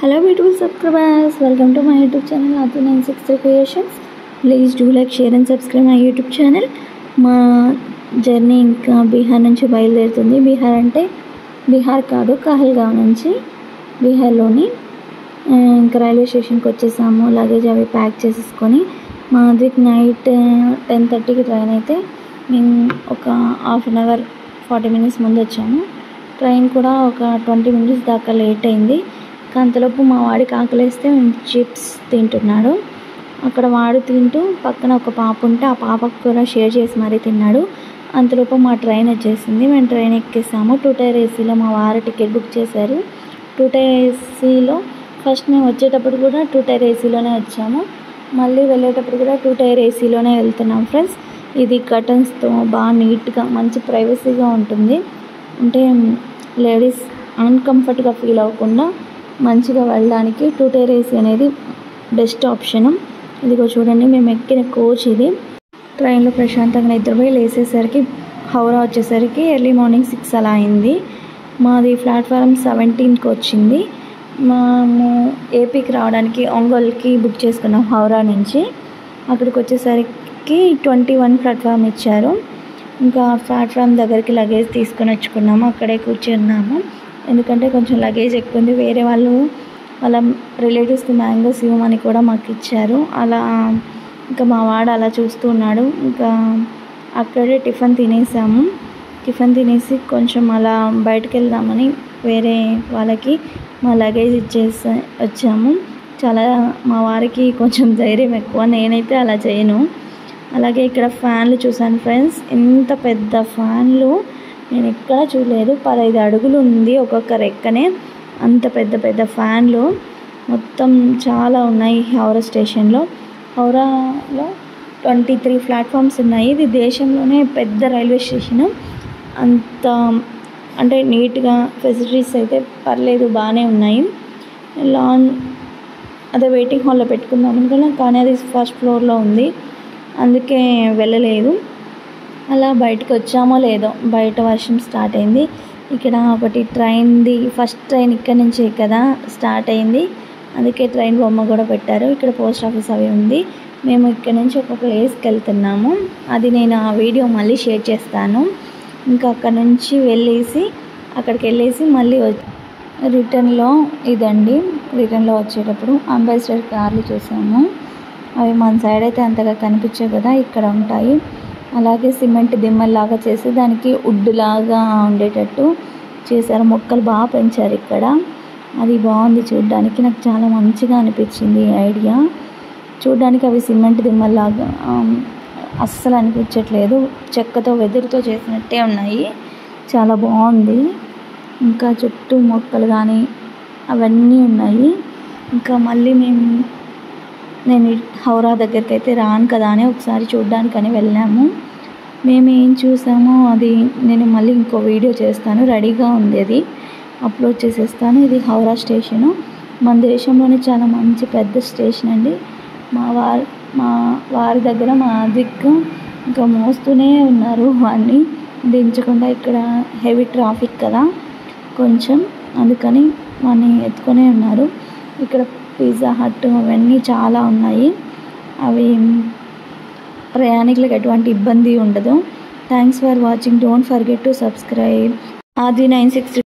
Hello beautiful subscribers, welcome to my YouTube channel Advi963 Creations. Please do like, share and subscribe my YouTube channel. మా journey ఇంకా బీహార్ నుంచి బయలుదేరుతుంది. బీహార్ అంటే బీహార్ కాదు, కహల్గావ్ నుంచి బీహార్లోని. ఇంకా రైల్వే స్టేషన్కి వచ్చేసాము. లగేజ్ అవి ప్యాక్ చేసేసుకొని మా అద్విక్ నైట్ 10:30కి ట్రైన్ అయితే మేము ఒక హాఫ్ అన్ అవర్ 40 minutes ముందు వచ్చాము. ట్రైన్ కూడా ఒక 20 minutes దాకా లేట్ అయింది. అంతలోపు మా వాడికి ఆకలిస్తే చిప్స్ తింటున్నాడు. అక్కడ వాడు తింటూ పక్కన ఒక పాప ఉంటే ఆ పాపకు కూడా షేర్ చేసి మరీ తిన్నాడు. అంతలోపు మా ట్రైన్ వచ్చేసింది. మేము ట్రైన్ ఎక్కేసాము. 2 tier ఏసీలో మా వారు టికెట్ బుక్ చేశారు. 2 tier ఏసీలో ఫస్ట్ మేము వచ్చేటప్పుడు కూడా 2 tier ఏసీలోనే వచ్చాము. మళ్ళీ వెళ్ళేటప్పుడు కూడా 2 tier ఏసీలోనే వెళ్తున్నాం ఫ్రెండ్స్. ఇది కర్టన్స్తో బాగా నీట్గా మంచి ప్రైవసీగా ఉంటుంది. అంటే లేడీస్ అన్కంఫర్ట్గా ఫీల్ అవ్వకుండా మంచిగా వెళ్ళడానికి 2 tier ఏసీ అనేది బెస్ట్ ఆప్షను. ఇదిగో చూడండి, మేము ఎక్కిన కోచ్ ఇది. ట్రైన్లో ప్రశాంతంగా నిద్రపోయి లేసేసరికి హౌరా వచ్చేసరికి ఎర్లీ మార్నింగ్ 6 అలా అయింది. మాది ప్లాట్ఫారం 17కి వచ్చింది. మేము ఏపీకి రావడానికి ఒంగోలుకి బుక్ చేసుకున్నాం హౌరా నుంచి. అక్కడికి వచ్చేసరికి 21 ప్లాట్ఫామ్ ఇచ్చారు. ఇంకా ప్లాట్ఫామ్ దగ్గరికి లగేజ్ తీసుకొని వచ్చుకున్నాము. అక్కడే కూర్చున్నాము. ఎందుకంటే కొంచెం లగేజ్ ఎక్కువ ఉంది. వేరే వాళ్ళు వాళ్ళ రిలేటివ్స్కి మ్యాంగోస్ ఇవ్వమని కూడా మాకు ఇచ్చారు. అలా ఇంకా మా వాడు అలా చూస్తూ ఉన్నాడు. ఇంకా అక్కడే టిఫిన్ తినేసాము. టిఫిన్ తినేసి కొంచెం అలా బయటకు వెళ్దామని వేరే వాళ్ళకి మా లగేజ్ ఇచ్చేసి వచ్చాము. మా వారికి కొంచెం ధైర్యం ఎక్కువ, నేనైతే అలా చేయను. అలాగే ఇక్కడ ఫ్యాన్లు చూసాను ఫ్రెండ్స్. ఇంత పెద్ద ఫ్యాన్లు నేను ఎక్కడా చూడలేదు. 15 అడుగులు ఉంది ఒక్కొక్క రెక్కనే. అంత పెద్ద పెద్ద ఫ్యాన్లు మొత్తం చాలా ఉన్నాయి హౌరా స్టేషన్లో. హౌరాలో 23 ప్లాట్ఫామ్స్ ఉన్నాయి. ఇది దేశంలోనే పెద్ద రైల్వే స్టేషను. అంత అంటే నీట్గా ఫెసిలిటీస్ అయితే పర్లేదు, బాగానే ఉన్నాయి. అదే వెయిటింగ్ హాల్లో పెట్టుకుందాం అనుకున్నాం, కానీ అది ఫస్ట్ ఫ్లోర్లో ఉంది, అందుకే వెళ్ళలేదు. అలా బయటకు వచ్చామో లేదో బయట వర్షం స్టార్ట్ అయింది. ఇక్కడ ఒకటి ఫస్ట్ ట్రైన్ ఇక్కడ నుంచే కదా స్టార్ట్ అయింది, అందుకే ట్రైన్ బొమ్మ కూడా పెట్టారు. ఇక్కడ పోస్ట్ ఆఫీస్ అవి ఉంది. మేము ఇక్కడ నుంచి ఒక ప్లేస్కి వెళ్తున్నాము. అది నేను ఆ వీడియో మళ్ళీ షేర్ చేస్తాను. ఇంకా అక్కడ నుంచి అక్కడికి వెళ్ళేసి మళ్ళీ రిటర్న్లో వచ్చేటప్పుడు అంబాసిడర్ కార్లు చూసాము. అవి మన సైడ్ అయితే అంతగా కనిపించవు కదా, ఇక్కడ ఉంటాయి. అలాగే సిమెంట్ దిమ్మల్లాగా చేసి దానికి వుడ్ లాగా ఉండేటట్టు చేశారు. మొక్కలు బాగా పెంచారు ఇక్కడ. అది బాగుంది చూడడానికి. నాకు చాలా మంచిగా అనిపించింది ఈ ఐడియా. చూడడానికి అవి సిమెంట్ దిమ్మల్లాగా అస్సలు అనిపించట్లేదు, చెక్కతో వెదురుతో చేసినట్టే ఉన్నాయి. చాలా బాగుంది. ఇంకా చుట్టూ మొక్కలు కానీ అవన్నీ ఉన్నాయి. ఇంకా మళ్ళీ నేను హౌరా దగ్గరికి అయితే రాను కదా అని ఒకసారి చూడడానికని వెళ్ళాము. మేము ఏం చూసామో అది నేను మళ్ళీ ఇంకో వీడియో చేస్తాను. రెడీగా ఉంది, అది అప్లోడ్ చేసేస్తాను. ఇది హౌరా స్టేషను. మన దేశంలోనే చాలా మంచి పెద్ద స్టేషన్ అండి. మా వారి దగ్గర మా అద్విక్ ఇంకా మోస్తూనే ఉన్నారు వాడిని దించకుండా. ఇక్కడ హెవీ ట్రాఫిక్ కదా కొంచెం, అందుకని వాడిని ఎత్తుకొనే ఉన్నారు. ఇక్కడ పిజ్జా హట్ అవన్నీ చాలా ఉన్నాయి. అవి ప్రయాణికులకు ఎటువంటి ఇబ్బంది ఉండదు. Thanks for watching. Don't forget to subscribe Advi963.